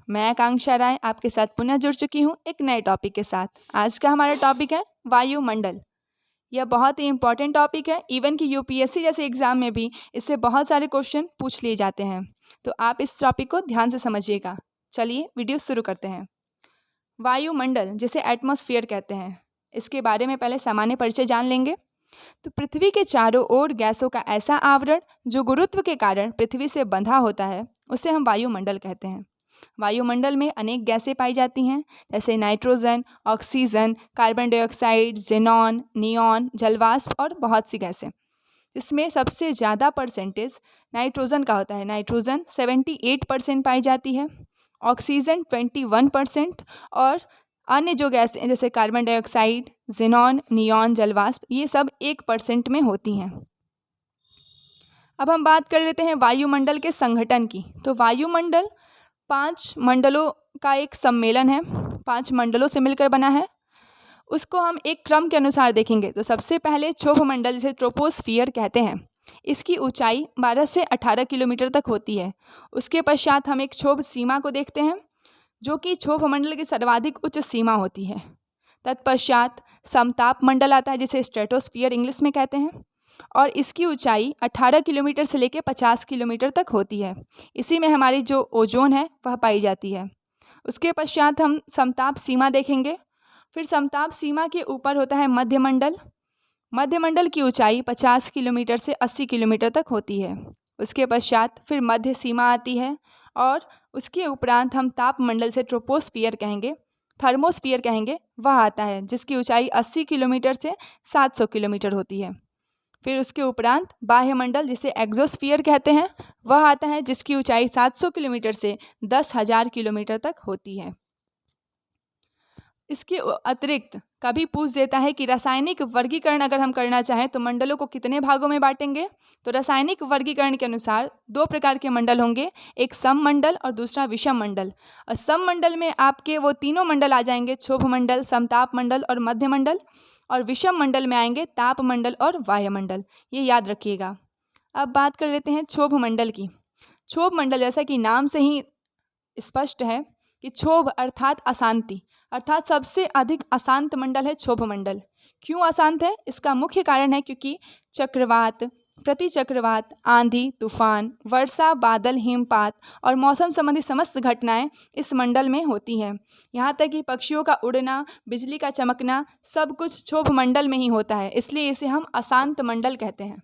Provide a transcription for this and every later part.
मैं आकांक्षा राय आपके साथ पुनः जुड़ चुकी हूँ एक नए टॉपिक के साथ। आज का हमारा टॉपिक है वायुमंडल। यह बहुत ही इम्पॉर्टेंट टॉपिक है, इवन कि यूपीएससी जैसे एग्ज़ाम में भी इससे बहुत सारे क्वेश्चन पूछ लिए जाते हैं। तो आप इस टॉपिक को ध्यान से समझिएगा। चलिए वीडियो शुरू करते हैं। वायुमंडल जिसे एटमॉस्फेयर कहते हैं, इसके बारे में पहले सामान्य परिचय जान लेंगे। तो पृथ्वी के चारों ओर गैसों का ऐसा आवरण जो गुरुत्व के कारण पृथ्वी से बंधा होता है, उसे हम वायुमंडल कहते हैं। वायुमंडल में अनेक गैसें पाई जाती हैं, जैसे nitrogen, oxygen, carbon dioxide, xenon, neon, जलवाष्प और बहुत सी गैसें। इसमें सबसे ज़्यादा परसेंटेज नाइट्रोजन का होता है। नाइट्रोजन 78% पाई जाती है, ऑक्सीजन 21% और अन्य जो गैसें हैं जैसे कार्बन डाइऑक्साइड, जेनॉन, नियॉन, जलवाष्प, ये सब 1% में होती हैं। अब हम बात कर लेते हैं वायुमंडल के संगठन की। तो वायुमंडल 5 मंडलों का एक सम्मेलन है, 5 मंडलों से मिलकर बना है। उसको हम एक क्रम के अनुसार देखेंगे तो सबसे पहले क्षोभ मंडल जिसे ट्रोपोस्फियर कहते हैं, इसकी ऊंचाई 12 से 18 किलोमीटर तक होती है। उसके पश्चात हम एक क्षोभ सीमा को देखते हैं जो कि क्षोभ मंडल की सर्वाधिक उच्च सीमा होती है। तत्पश्चात समताप मंडल आता है जिसे स्ट्रेटोस्फियर इंग्लिश में कहते हैं, और इसकी ऊंचाई 18 किलोमीटर से लेकर 50 किलोमीटर तक होती है। इसी में हमारी जो ओजोन है वह पाई जाती है। उसके पश्चात हम समताप सीमा देखेंगे। फिर समताप सीमा के ऊपर होता है मध्यमंडल। मध्यमंडल की ऊंचाई 50 किलोमीटर से 80 किलोमीटर तक होती है। उसके पश्चात फिर मध्य सीमा आती है, और उसके उपरांत हम तापमंडल से ट्रोपोस्फियर कहेंगे, थर्मोस्फियर कहेंगे, वह आता है जिसकी ऊंचाई 80 किलोमीटर से 700 किलोमीटर होती है। फिर उसके उपरांत बाह्यमंडल जिसे एक्सोस्फियर कहते हैं, वह आता है जिसकी ऊंचाई 700 किलोमीटर से 10,000 किलोमीटर तक होती है। इसके अतिरिक्त कभी पूछ देता है कि रासायनिक वर्गीकरण अगर हम करना चाहें तो मंडलों को कितने भागों में बांटेंगे। तो रासायनिक वर्गीकरण के अनुसार 2 प्रकार के मंडल होंगे, एक सममंडल और दूसरा विषम मंडल। और सममंडल में आपके वो तीनों मंडल आ जाएंगे, क्षोभ मंडल, समताप मंडल और मध्य मंडल। और विषम मंडल में आएंगे ताप मंडल और वायुमंडल। ये याद रखिएगा। अब बात कर लेते हैं क्षोभ मंडल की। क्षोभ मंडल जैसा कि नाम से ही स्पष्ट है कि क्षोभ अर्थात अशांति, अर्थात सबसे अधिक अशांत मंडल है क्षोभ मंडल। क्यों अशांत है? इसका मुख्य कारण है क्योंकि चक्रवात, प्रतिचक्रवात, आंधी, तूफान, वर्षा, बादल, हिमपात और मौसम संबंधी समस्त घटनाएं इस मंडल में होती हैं। यहाँ तक कि पक्षियों का उड़ना, बिजली का चमकना, सब कुछ क्षोभ मंडल में ही होता है, इसलिए इसे हम अशांत मंडल कहते हैं।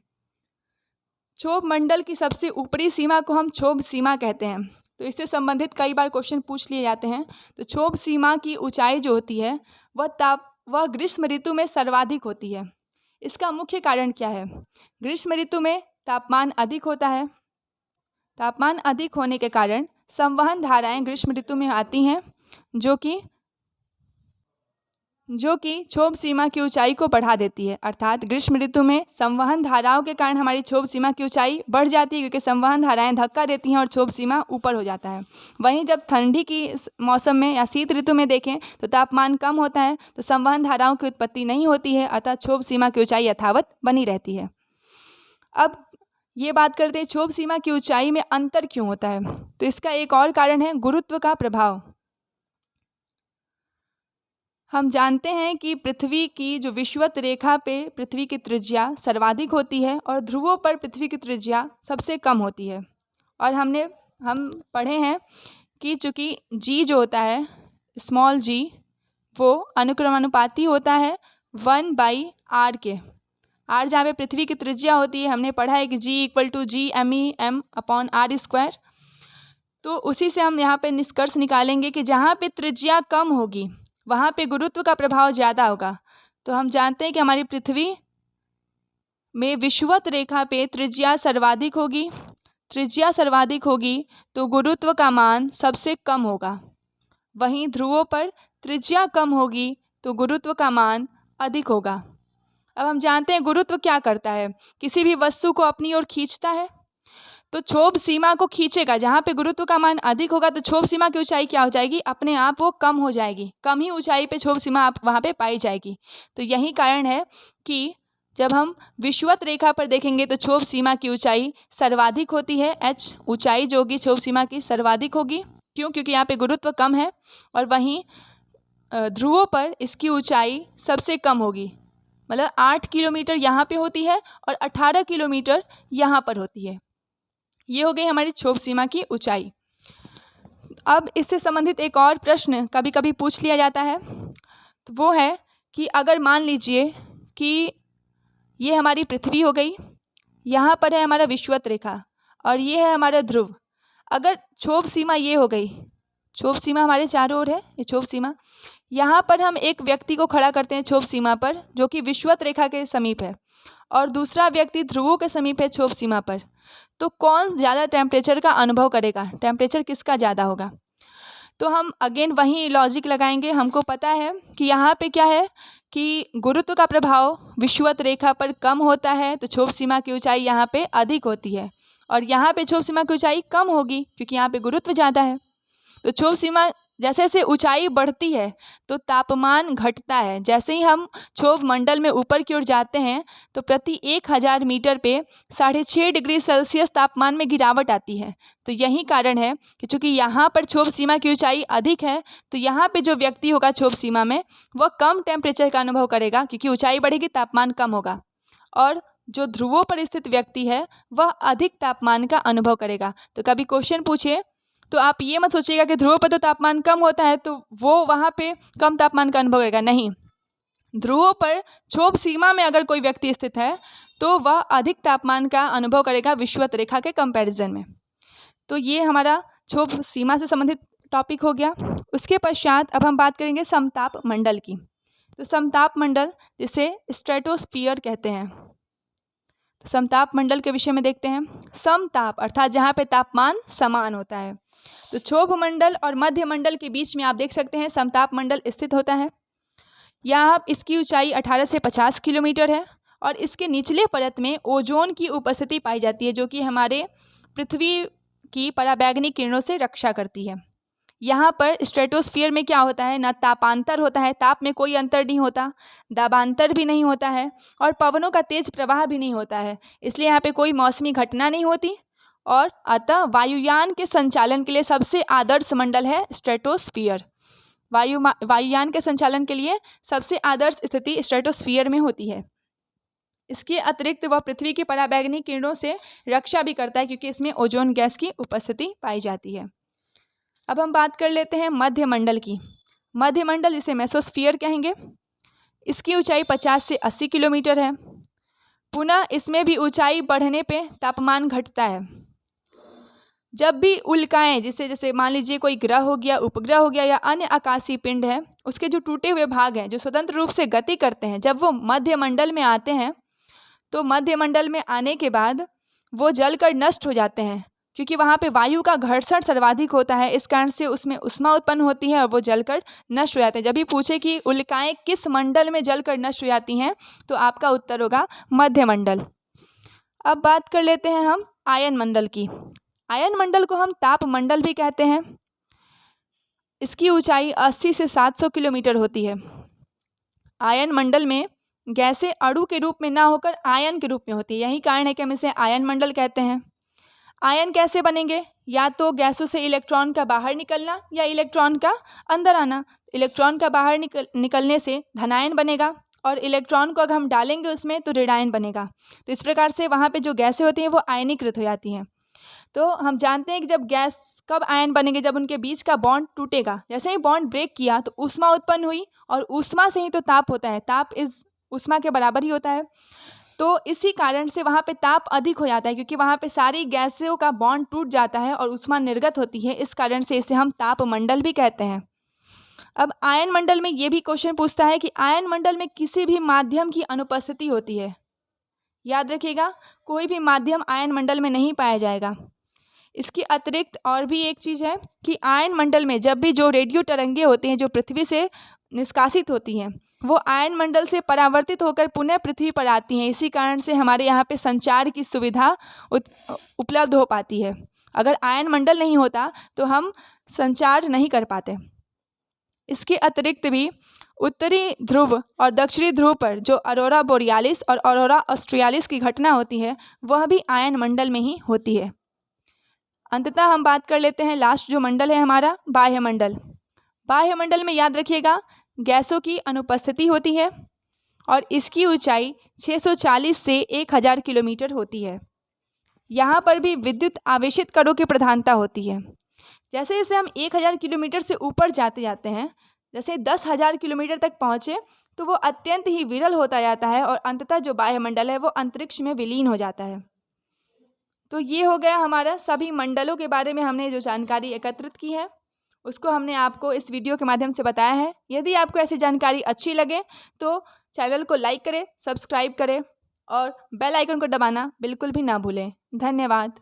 क्षोभ मंडल की सबसे ऊपरी सीमा को हम क्षोभ सीमा कहते हैं। तो इससे संबंधित कई बार क्वेश्चन पूछ लिए जाते हैं। तो क्षोभ सीमा की ऊंचाई जो होती है वह ग्रीष्म ऋतु में सर्वाधिक होती है। इसका मुख्य कारण क्या है? ग्रीष्म ऋतु में तापमान अधिक होता है। तापमान अधिक होने के कारण संवहन धाराएं ग्रीष्म ऋतु में आती हैं, जो कि क्षोभ सीमा की ऊंचाई को बढ़ा देती है। अर्थात ग्रीष्म ऋतु में संवहन धाराओं के कारण हमारी क्षोभ सीमा की ऊंचाई बढ़ जाती है, क्योंकि संवहन धाराएं धक्का देती हैं और क्षोभ सीमा ऊपर हो जाता है। वहीं जब ठंडी की मौसम में या शीत ऋतु में देखें तो तापमान कम होता है, तो संवहन धाराओं की उत्पत्ति नहीं होती है, अर्थात क्षोभ सीमा की ऊंचाई यथावत बनी रहती है। अब ये बात करते हैं क्षोभ सीमा की ऊंचाई में अंतर क्यों होता है। तो इसका एक और कारण है गुरुत्व का प्रभाव। हम जानते हैं कि पृथ्वी की जो विषुवत रेखा पे पृथ्वी की त्रिज्या सर्वाधिक होती है और ध्रुवों पर पृथ्वी की त्रिज्या सबसे कम होती है। और हम पढ़े हैं कि चूँकि जी जो होता है, स्मॉल जी, वो अनुक्रमानुपाती होता है 1/r के। r जहाँ पे पृथ्वी की त्रिज्या होती है, हमने पढ़ा है कि G=GmEm/r²। तो उसी से हम यहाँ पे निष्कर्ष निकालेंगे कि जहाँ पे त्रिज्या कम होगी वहाँ पे गुरुत्व का प्रभाव ज़्यादा होगा। तो हम जानते हैं कि हमारी पृथ्वी में विषुवत रेखा पे त्रिज्या सर्वाधिक होगी। त्रिज्या सर्वाधिक होगी तो गुरुत्व का मान सबसे कम होगा। वहीं ध्रुवों पर त्रिज्या कम होगी तो गुरुत्व का मान अधिक होगा। अब हम जानते हैं गुरुत्व क्या करता है, किसी भी वस्तु को अपनी ओर खींचता है। तो क्षोभ सीमा को खींचेगा, जहाँ पे गुरुत्व का मान अधिक होगा तो क्षोभ सीमा की ऊंचाई क्या हो जाएगी, अपने आप वो कम हो जाएगी। कम ही ऊंचाई पे क्षोभ सीमा आप वहाँ पे पाई जाएगी। तो यही कारण है कि जब हम विषुवत रेखा पर देखेंगे तो क्षोभ सीमा की ऊंचाई सर्वाधिक होती है। h ऊंचाई जो होगी क्षोभ सीमा की सर्वाधिक होगी। क्यों? क्योंकि यहाँ पे गुरुत्व कम है और वहीं ध्रुवों पर इसकी ऊंचाई सबसे कम होगी। मतलब 8 किलोमीटर यहाँ पे होती है और 18 किलोमीटर यहाँ पर होती है। ये हो गई हमारी क्षोभ सीमा की ऊंचाई। अब इससे संबंधित एक और प्रश्न कभी कभी पूछ लिया जाता है, तो वो है कि अगर मान लीजिए कि ये हमारी पृथ्वी हो गई, यहाँ पर है हमारा विषुवत रेखा और ये है हमारा ध्रुव। अगर क्षोभ सीमा ये हो गई, क्षोभ सीमा हमारे चारों ओर है, ये क्षोभ सीमा, यहाँ पर हम एक व्यक्ति को खड़ा करते हैं क्षोभ सीमा पर जो कि विषुवत रेखा के समीप है और दूसरा व्यक्ति ध्रुवों के समीप है क्षोभ सीमा पर, तो कौन ज़्यादा टेम्परेचर का अनुभव करेगा? टेम्परेचर किसका ज़्यादा होगा? तो हम अगेन वही लॉजिक लगाएंगे। हमको पता है कि यहाँ पे क्या है कि गुरुत्व का प्रभाव विषुवत रेखा पर कम होता है, तो क्षोभ सीमा की ऊंचाई यहाँ पे अधिक होती है और यहाँ पे क्षोभ सीमा की ऊंचाई कम होगी क्योंकि यहाँ पे गुरुत्व ज़्यादा है। तो क्षोभ सीमा जैसे जैसे ऊंचाई बढ़ती है तो तापमान घटता है। जैसे ही हम क्षोभ मंडल में ऊपर की ओर जाते हैं तो प्रति 1000 मीटर पे 6.5 डिग्री सेल्सियस तापमान में गिरावट आती है। तो यही कारण है कि चूँकि यहाँ पर क्षोभ सीमा की ऊंचाई अधिक है तो यहाँ पे जो व्यक्ति होगा क्षोभ सीमा में वह कम टेम्परेचर का अनुभव करेगा क्योंकि ऊंचाई बढ़ेगी, तापमान कम होगा, और जो ध्रुवों पर स्थित व्यक्ति है वह अधिक तापमान का अनुभव करेगा। तो कभी क्वेश्चन पूछे तो आप ये मत सोचिएगा कि ध्रुवों पर तो तापमान कम होता है तो वो वहाँ पे कम तापमान का अनुभव करेगा। नहीं, ध्रुवों पर क्षोभ सीमा में अगर कोई व्यक्ति स्थित है तो वह अधिक तापमान का अनुभव करेगा विषुवत रेखा के कंपैरिजन में। तो ये हमारा क्षोभ सीमा से संबंधित टॉपिक हो गया। उसके पश्चात अब हम बात करेंगे समताप मंडल की। तो समताप मंडल जिसे स्ट्रेटोस्फियर कहते हैं, तो समताप मंडल के विषय में देखते हैं। समताप अर्थात जहाँ पे तापमान समान होता है। तो क्षोभ मंडल और मध्य मंडल के बीच में आप देख सकते हैं समताप मंडल स्थित होता है। यहाँ इसकी ऊंचाई 18 से 50 किलोमीटर है और इसके निचले परत में ओजोन की उपस्थिति पाई जाती है जो कि हमारे पृथ्वी की पराबैंगनी किरणों से रक्षा करती है। यहाँ पर स्ट्रेटोस्फियर में क्या होता है, ना तापांतर होता है, ताप में कोई अंतर नहीं होता, दाबांतर भी नहीं होता है और पवनों का तेज प्रवाह भी नहीं होता है। इसलिए यहाँ पे कोई मौसमी घटना नहीं होती और अतः वायुयान के संचालन के लिए सबसे आदर्श मंडल है स्ट्रेटोस्फियर। वायुयान के संचालन के लिए सबसे आदर्श स्थिति स्ट्रेटोस्फियर में होती है। इसके अतिरिक्त वह पृथ्वी की पराबैंगनी किरणों से रक्षा भी करता है क्योंकि इसमें ओजोन गैस की उपस्थिति पाई जाती है। अब हम बात कर लेते हैं मध्य मंडल की। मध्य मंडल जिसे मेसोस्फियर कहेंगे, इसकी ऊंचाई 50 से 80 किलोमीटर है। पुनः इसमें भी ऊंचाई बढ़ने पे तापमान घटता है। जब भी उल्काएं जैसे मान लीजिए कोई ग्रह हो गया, उपग्रह हो गया या अन्य आकाशीय पिंड है, उसके जो टूटे हुए भाग हैं जो स्वतंत्र रूप से गति करते हैं, जब वो मध्य मंडल में आते हैं तो मध्य मंडल में आने के बाद वो जलकर नष्ट हो जाते हैं क्योंकि वहाँ पे वायु का घर्षण सर्वाधिक होता है। इस कारण से उसमें उष्मा उत्पन्न होती है और वो जलकर नष्ट हो जाते हैं। जब भी पूछे कि उल्काएं किस मंडल में जलकर नष्ट हो जाती हैं तो आपका उत्तर होगा मध्य मंडल। अब बात कर लेते हैं हम आयन मंडल की। आयन मंडल को हम ताप मंडल भी कहते हैं। इसकी ऊंचाई 80 से 700 किलोमीटर होती है। आयन मंडल में गैसें अणु के रूप में ना होकर आयन के रूप में होती है, यही कारण है कि हम इसे आयन मंडल कहते हैं। आयन कैसे बनेंगे? या तो गैसों से इलेक्ट्रॉन का बाहर निकलना या इलेक्ट्रॉन का अंदर आना। इलेक्ट्रॉन का बाहर निकलने से धनायन बनेगा और इलेक्ट्रॉन को अगर हम डालेंगे उसमें तो ऋणायन बनेगा। तो इस प्रकार से वहाँ पे जो गैसें होती हैं वो आयनीकृत हो जाती हैं। तो हम जानते हैं कि जब गैस कब आयन बनेंगे, जब उनके बीच का बॉन्ड टूटेगा। जैसे ही बॉन्ड ब्रेक किया तो ऊष्मा उत्पन्न हुई और ऊष्मा से ही तो ताप होता है, ताप इस ऊष्मा के बराबर ही होता है। तो इसी कारण से वहाँ पे ताप अधिक हो जाता है क्योंकि वहाँ पे सारी गैसों का बॉन्ड टूट जाता है और ऊष्मा निर्गत होती है। इस कारण से इसे हम ताप मंडल भी कहते हैं। अब आयन मंडल में ये भी क्वेश्चन पूछता है कि आयन मंडल में किसी भी माध्यम की अनुपस्थिति होती है। याद रखिएगा, कोई भी माध्यम आयन मंडल में नहीं पाया जाएगा। इसके अतिरिक्त और भी एक चीज़ है कि आयन मंडल में जब भी जो रेडियो तरंगे होती हैं जो पृथ्वी से निष्कासित होती हैं वो आयन मंडल से परावर्तित होकर पुनः पृथ्वी पर आती हैं। इसी कारण से हमारे यहाँ पे संचार की सुविधा उपलब्ध हो पाती है। अगर आयन मंडल नहीं होता तो हम संचार नहीं कर पाते। इसके अतिरिक्त भी उत्तरी ध्रुव और दक्षिणी ध्रुव पर जो अरोरा बोरियालिस और अरोरा ऑस्ट्रियालिस की घटना होती है वह भी आयन मंडल में ही होती है। अंततः हम बात कर लेते हैं लास्ट जो मंडल है हमारा, बाह्यमंडल। बाह्यमंडल में याद रखिएगा गैसों की अनुपस्थिति होती है और इसकी ऊंचाई 640 से 1000 किलोमीटर होती है। यहाँ पर भी विद्युत आवेशित कणों की प्रधानता होती है। जैसे जैसे हम 1000 किलोमीटर से ऊपर जाते जाते हैं, जैसे 10,000 किलोमीटर तक पहुँचे तो वो अत्यंत ही विरल होता जाता है और अंततः जो वायुमंडल है वो अंतरिक्ष में विलीन हो जाता है। तो ये हो गया हमारा सभी मंडलों के बारे में हमने जो जानकारी एकत्रित की है उसको हमने आपको इस वीडियो के माध्यम से बताया है। यदि आपको ऐसी जानकारी अच्छी लगे तो चैनल को लाइक करें, सब्सक्राइब करें और बेल आइकन को दबाना बिल्कुल भी ना भूलें। धन्यवाद।